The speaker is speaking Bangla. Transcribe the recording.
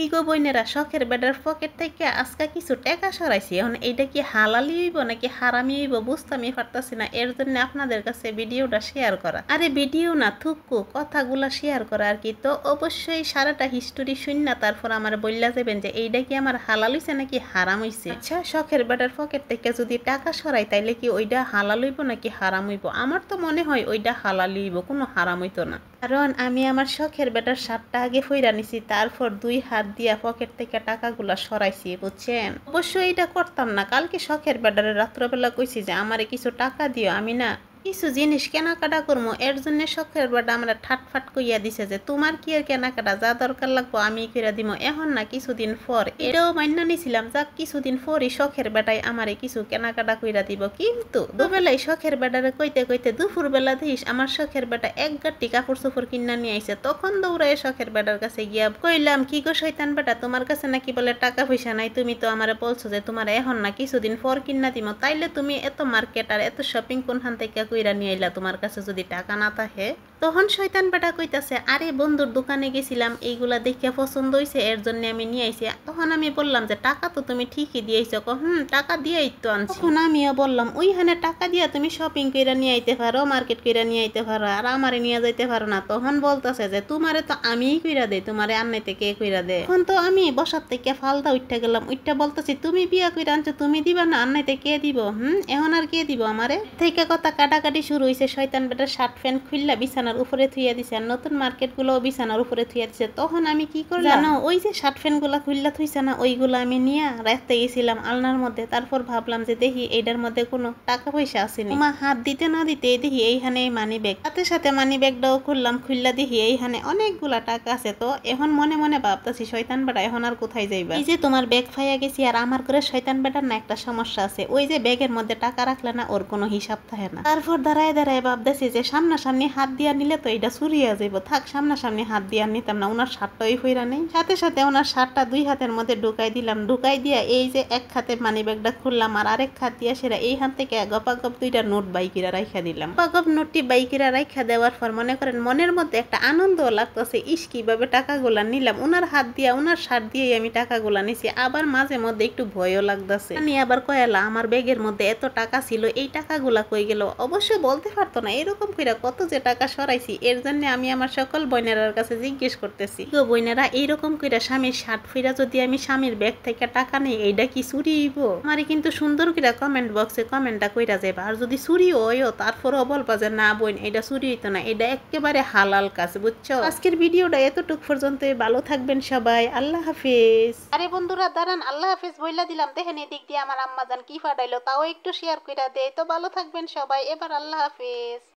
কি গো বইনেরা, শখের বেডার পকেট থেকে আজকে কিছু টাকা সরাইছি। এখন এইটা কি হালালি হইব নাকি হারামি হইব বুঝতামই পারতাছি না। এর জন্য আপনাদের কাছে ভিডিওটা শেয়ার করা। আরে ভিডিও না, থুকু কথাগুলা শেয়ার করা আর কি। তো অবশ্যই সারাটা হিস্টোরি শুননা তারপর আমার বললা যাবেন যে এইটা কি আমার হালাল হইছে নাকি হারাম হইছে। আচ্ছা, শখের বেডার পকেট থেকে যদি টাকা সরাই তাইলে কি ওইটা হালাল হইব নাকি হারাম হইব? আমার তো মনে হয় ওইটা হালাল হইব, কোনো হারাম হইতো না। কারণ আমি আমার শখের বেটার শার্টটা আগে ফইরা নিছি, তারপর 2 হাত দিয়া পকেট থেকে টাকাগুলা সরাইছি, বুঝছেন? অবশ্যই এটা করতাম না। কালকে শখের বেটারে রাত্রবেলা কইছি যে আমারে কিছু টাকা দিও, আমি না কিছু জিনিস কেনাকাটা করবো। এর জন্য শখের বেটা আমরা ঠাটফাট কইয়া দিছে যে তোমার কি আর কেনাকাটা যা দরকার লাগবো আমি কইরা দিব। এখন না কিছুদিন পর এটাও মাইনা নিছিলাম, যাক কিছুদিন পরই শখের বেটাই আমারে কিছু কেনাকাটা কইরা দিব। কিন্তু দুবেলাই শখের বেটারে কইতে কইতে দুপুর বেলা দিস আমার শখের বেটা এক গাঁটি কাপড় চোপড় কিনা নিয়ে আইছে। তখন দৌড়ায় শখের বেটার কাছে গিয়া কইলাম, কি গো শয়তান বেটা, তোমার কাছে নাকি বলে টাকা পয়সা নাই? তুমি তো আমারে বলছো যে তোমার এখন না কিছুদিন পর কিনা দিব, তাইলে তুমি এত মার্কেট আর এত শপিং কোনখান থেকে কইরা নিয়ে আইলা তোমার কাছে যদি টাকা না থাকে? তখন শয়তান বেটা কইতাছে, আরে বন্ধুর দোকানে গেছিলাম, এইগুলা দেখে পছন্দ হইছে এর জন্য আমি নিয়ে আইছি। তখন আমি বললাম যে টাকা তো তুমি ঠিকই দিয়েছো। টাকা দিয়েই তো আনছি। তখন আমিও বললাম, ওইখানে টাকা দিয়া তুমি শপিং কইরা নিয়ে আইতে পারো, মার্কেট কইরা নিয়ে আইতে পারো, আর আমারে নিয়ে যাইতে পারো না। তখন বলতাছে যে তোমারে তো আমিই কইরা দেই, তোমারে আন্নাইতে কে কইরা দে? তখন তো আমি বসার থেকে ফালদা উঠতে গেলাম, উঠতে বলতেছি তুমি বিয়া কইরা আনছো, তুমি দিবা না, আন্নাইতে কে দিব? এখন আর কে দিব আমারে? থেকে কথা কাটাকাটি শুরু হইছে। শয়তান বেটা শার্ট প্যান্ট খুললা বিছানার উপরে থুইয়া দিছে, আর নতুন মার্কেট গুলো বিছানার উপরে থুইয়া দিছে। তখন আমি কি করলাম জানো? ওই যে শার্ট প্যান্ট গুলা খুললা থুইছে না, ওইগুলো আমি নিয়ে রাখতে গেছিলাম আলনার মধ্যে। তারপর ভাবলাম যে দেখি এইটার মধ্যে কোনো টাকা পয়সা আসেনি। মা হাত দিতে না দিতে দেখি এইখানে মানি ব্যাগ, সাথে সাথে মানি ব্যাগটাও খুললাম, খুললা দেখি এইখানে অনেকগুলা টাকা আছে। তো এখন মনে মনে ভাবতাছি, শয়তান বেটা এখন আর কোথায় যাইবা? এই যে তোমার ব্যাগ ফাইয়া গেছি, আর আমার করে শয়তান বেটার না একটা সমস্যা আছে, ওই যে ব্যাগের মধ্যে টাকা রাখলে না ওর কোনো হিসাব থাকে না। তারপর দাঁড়ায় দাঁড়ায় ভাবতেছি যে সামনাসামনি হাত দিয়া নিলে তো এটা চুরিয়া যাইব, থাক সামনাসামনি হাত দিয়া নিতাম না। ওনার শার্টটাই ফইরা নেই, সাথে সাথে ওনার শার্টটা 2 হাতের মধ্যে ঢুকাই দিলাম। ঢুকাই দিয়া এই যে এক হাতে মানি ব্যাগটা খুললাম, আর আরেক হাত দিয়া সেরা এই হাত থেকে গপাগপ 2টা নোট বাইকিরা রাইখা দিলাম। গপাগপ নোটটি বাইকিরা রাইখা দেওয়ার পর মনে করেন মনের মধ্যে একটা আনন্দ লাগতেছে, ইস কিভাবে টাকাগুলা নিলাম। ওনার হাত দিয়া ওনার শার্ট দিয়েই আমি টাকাগুলা নিছি। আবার মাঝে মধ্যে একটু ভয়ও লাগতেছে, আমি আবার কয়ালা আমার ব্যাগের মধ্যে এত টাকা ছিল, এই টাকাগুলা কই গেল? অবশ্য বলতে পারতো না। এরকম কইরা কত যে টাকা সরাইছি, এর জন্য আমি আমার সকল বোনেরার কাছে জিজ্ঞেস করতেছি, গো বোনেরা, এইরকম কইরা স্বামীর শার্ট ফিরা যদি আমি স্বামীর ব্যাগ থেকে টাকা নেই, এইটা কি চুরি হইব? আমারে কিন্তু সুন্দর করে কমেন্ট বক্সে কমেন্টটা কইরা যাইবা। আর যদি চুরি হইও তারপরও বলবা যে না বোন, এটা চুরি হইতো না, এটা একেবারে হালাল কাজ, বুঝছো? আজকের ভিডিওটা এতটুক পর্যন্ত। ভালো থাকবেন সবাই, আল্লাহ হাফেজ। আরে বন্ধুরা দাঁড়ান, আল্লাহ হাফেজ বইলা দিলাম, দেখেন এদিক দিয়ে আমার আম্মা জান কি ফাটাইলো, তাও একটু শেয়ার কইরা দেয়। তো ভালো থাকবেন সবাই, এবার আল্লাহ হাফেজ।